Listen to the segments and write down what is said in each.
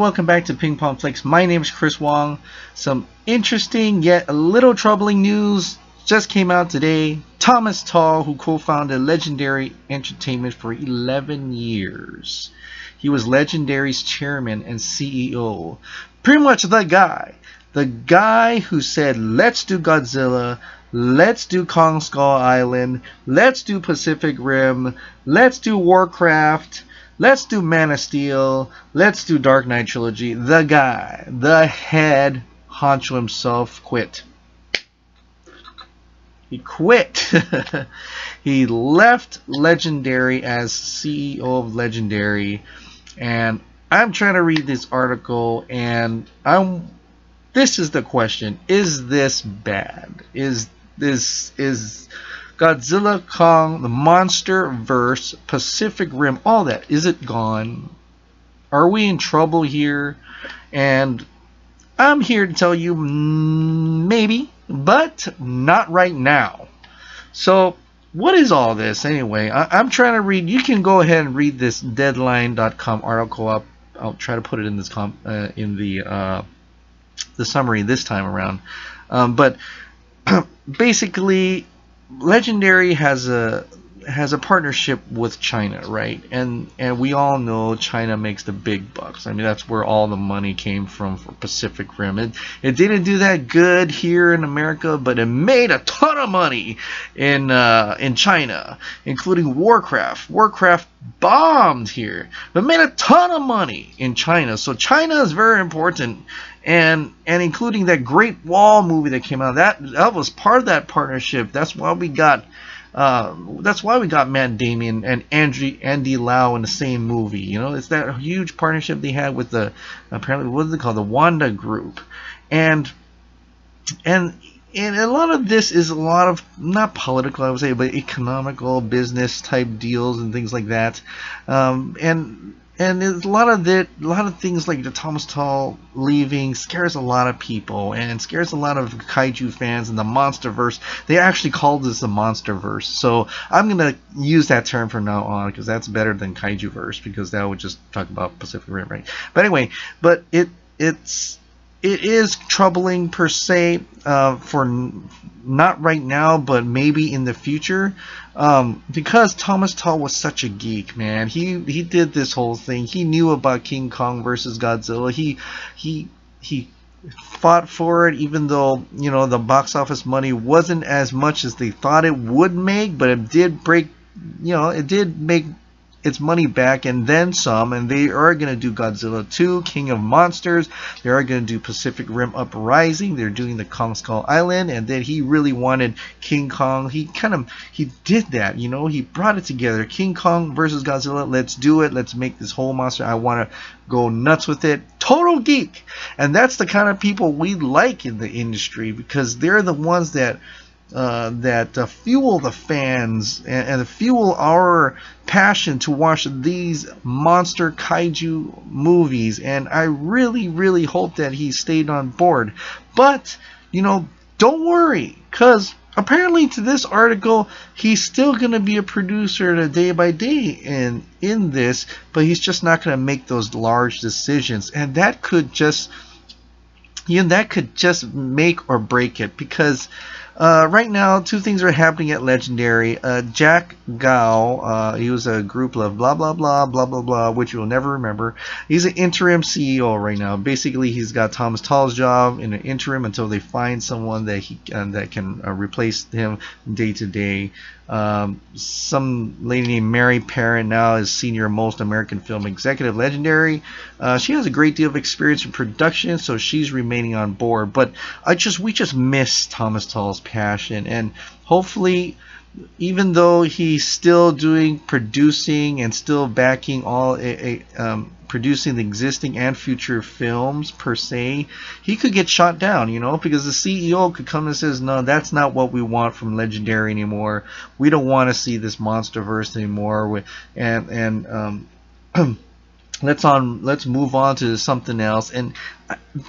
welcome back to Ping Pong Flicks. My name is Chris Wong. Some interesting yet a little troubling news just came out today. Thomas Tull, who co-founded Legendary Entertainment for 11 years. He was Legendary's chairman and CEO. Pretty much the guy who said, let's do Godzilla, let's do Kong Skull Island, let's do Pacific Rim, let's do Warcraft, let's do Man of Steel, let's do Dark Knight Trilogy. The guy, the head honcho himself quit. He quit. He left Legendary as CEO of Legendary, and I'm trying to read this article, and this is the question: is this bad? Is Godzilla, Kong, the MONSTERVERSE, Pacific Rim, all that, is it gone? Are we in trouble here? And I'm here to tell you maybe, but not right now. So what is all this anyway? I'm trying to read. You can go ahead and read this Deadline.com article up. I'll try to put it in this the summary this time around. But basically, Legendary has a partnership with China, right? And we all know China makes the big bucks. I mean, that's where all the money came from for Pacific Rim. It didn't do that good here in America, but it made a ton of money in China, including Warcraft. Warcraft bombed here, but made a ton of money in China. So China is very important. And including that Great Wall movie that came out, that was part of that partnership. That's why we got Matt Damon and Andy Lau in the same movie. You know, it's that huge partnership they had with the, apparently, what is it called, the Wanda Group, and a lot of this is a lot of, not political, I would say, but economical, business type deals and things like that, and there's a lot of things like the Thomas Tull leaving scares a lot of people and scares a lot of kaiju fans and the MONSTERVERSE. They actually called this the MONSTERVERSE, so I'm gonna use that term from now on because that's better than Kaijuverse, because that would just talk about Pacific Rim, right? But anyway, but it is troubling per se, for not right now, but maybe in the future, because Thomas Tull was such a geek, man. He did this whole thing. He knew about King Kong versus Godzilla. He fought for it, even though, you know, the box office money wasn't as much as they thought it would make, but it did break, you know, it did make its money back and then some. And they are going to do Godzilla 2, King of Monsters. They are going to do Pacific Rim Uprising. They're doing the Kong Skull Island, and then he really wanted King Kong. He did that, you know. He brought it together. King Kong versus Godzilla. Let's do it. Let's make this whole monster. I want to go nuts with it. Total geek. And that's the kind of people we like in the industry, because they're the ones that fuel the fans and fuel our passion to watch these monster kaiju movies. And I really, really hope that he stayed on board. But, you know, don't worry, because apparently to this article, he's still going to be a producer to day by day in this, but he's just not going to make those large decisions. And that could just, you know, that could just make or break it, because right now, two things are happening at Legendary. Jack Gao, he was a group of blah blah blah blah blah blah, which you'll never remember. He's an interim CEO right now. Basically, he's got Thomas Tull's job in an interim until they find someone that that can replace him day to day. Some lady named Mary Parent now is senior most American film executive Legendary. She has a great deal of experience in production, so she's remaining on board. But we just miss Thomas Tull's passion, and hopefully, even though he's still producing and still backing all producing the existing and future films per se, he could get shot down, you know, because the CEO could come and says, no, that's not what we want from Legendary anymore. We don't want to see this MONSTERVERSE anymore. Let's move on to something else. And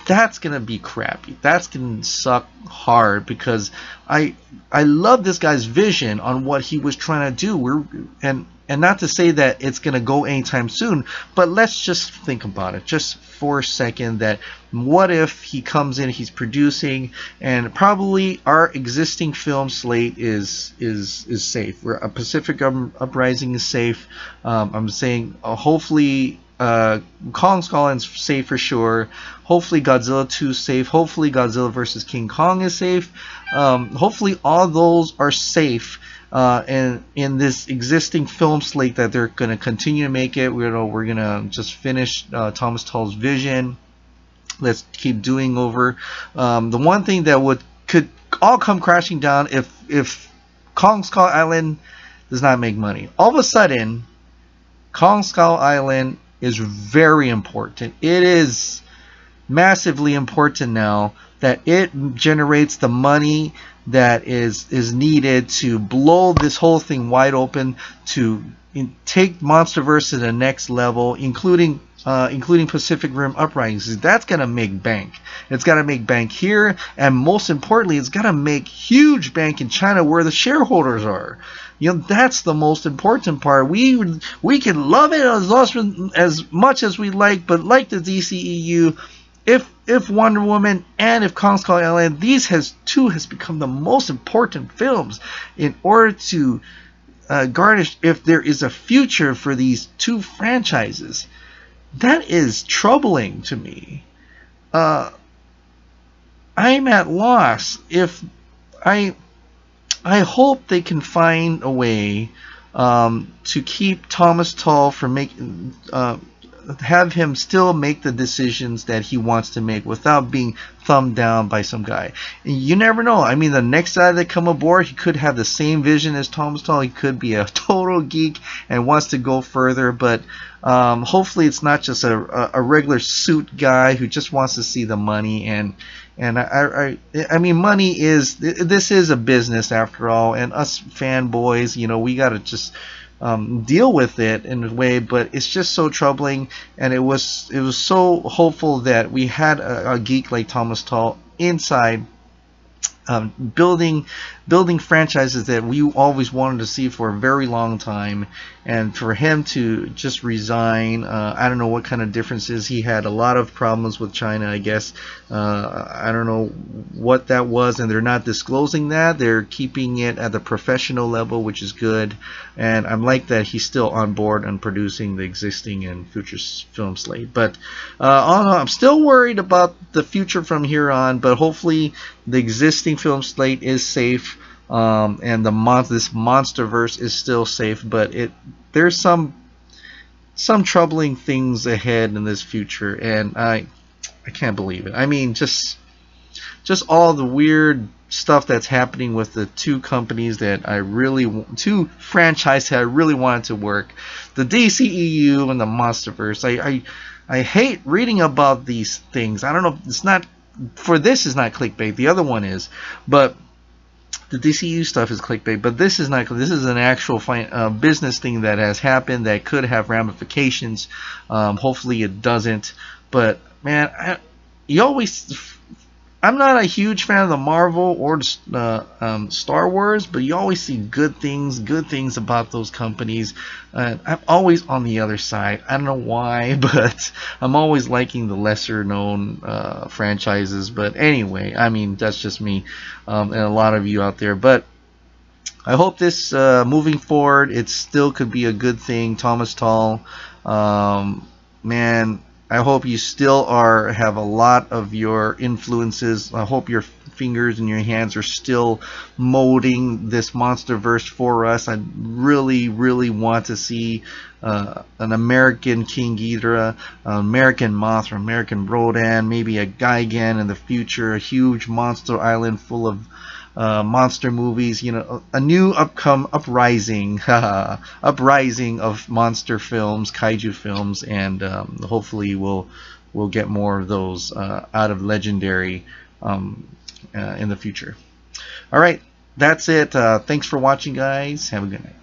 that's gonna be crappy. That's gonna suck hard, because I love this guy's vision on what he was trying to do. And and not to say that it's going to go anytime soon, but let's just think about it just for a second, that what if he comes in, he's producing, and probably our existing film slate is safe. Pacific Uprising is safe. I'm saying hopefully Kong Skull Island's safe for sure. Hopefully Godzilla 2 is safe. Hopefully Godzilla vs. King Kong is safe. Hopefully all those are safe. And in this existing film slate that they're going to continue to make it, we're going to just finish Thomas Tull's vision. Let's keep doing over. The one thing that could all come crashing down if Kong Skull Island does not make money. All of a sudden, Kong Skull Island is very important. It is massively important now that it generates the money that is needed to blow this whole thing wide open, to take MonsterVerse to the next level, including Pacific Rim Uprising. That's gonna make bank. It's gotta make bank here, and most importantly, it's gotta make huge bank in China, where the shareholders are. That's the most important part. We can love it as much as we like, but like the DCEU, if Wonder Woman and if Kong Skull Island, these has become the most important films in order to garnish, if there is a future for these two franchises. That is troubling to me. I'm at loss. If I hope they can find a way to keep Thomas Tull from making, have him still make the decisions that he wants to make without being thumbed down by some guy. You never know. I mean, the next guy that come aboard, he could have the same vision as Thomas Tull. He could be a total geek and wants to go further, but hopefully it's not just a regular suit guy who just wants to see the money. And I mean, money this is a business after all, and us fanboys, we got to just deal with it in a way. But it's just so troubling, and it was so hopeful that we had a geek like Thomas Tull inside, building franchises that we always wanted to see for a very long time, and for him to just resign, I don't know what kind of differences. He had a lot of problems with China, I guess. I don't know what that was, and they're not disclosing that. They're keeping it at the professional level, which is good, and I'm like that he's still on board and producing the existing and future film slate. But all in all, I'm still worried about the future from here on, but hopefully the existing film slate is safe. And this MonsterVerse is still safe, but there's some troubling things ahead in this future, and I can't believe it. I mean, just all the weird stuff that's happening with the two companies that two franchises that I really wanted to work, the DCEU and the MonsterVerse. I hate reading about these things. I don't know. It's not not clickbait. The other one is, but the DCU stuff is clickbait, but this is not. This is an actual business thing that has happened that could have ramifications. Hopefully it doesn't. But man, I'm not a huge fan of the Marvel or Star Wars, but you always see good things about those companies. I'm always on the other side. I don't know why, but I'm always liking the lesser known franchises. But anyway, I mean, that's just me, and a lot of you out there. But I hope this moving forward, it still could be a good thing. Thomas Tull, man, I hope you still have a lot of your influences. I hope your fingers and your hands are still molding this MonsterVerse for us. I really, really want to see an American King Ghidorah, an American Mothra, American Rodan, maybe a Gigan in the future, a huge monster island full of monster movies, a new uprising of monster films, kaiju films, and hopefully we'll get more of those out of Legendary in the future. All right, that's it. Thanks for watching, guys. Have a good night.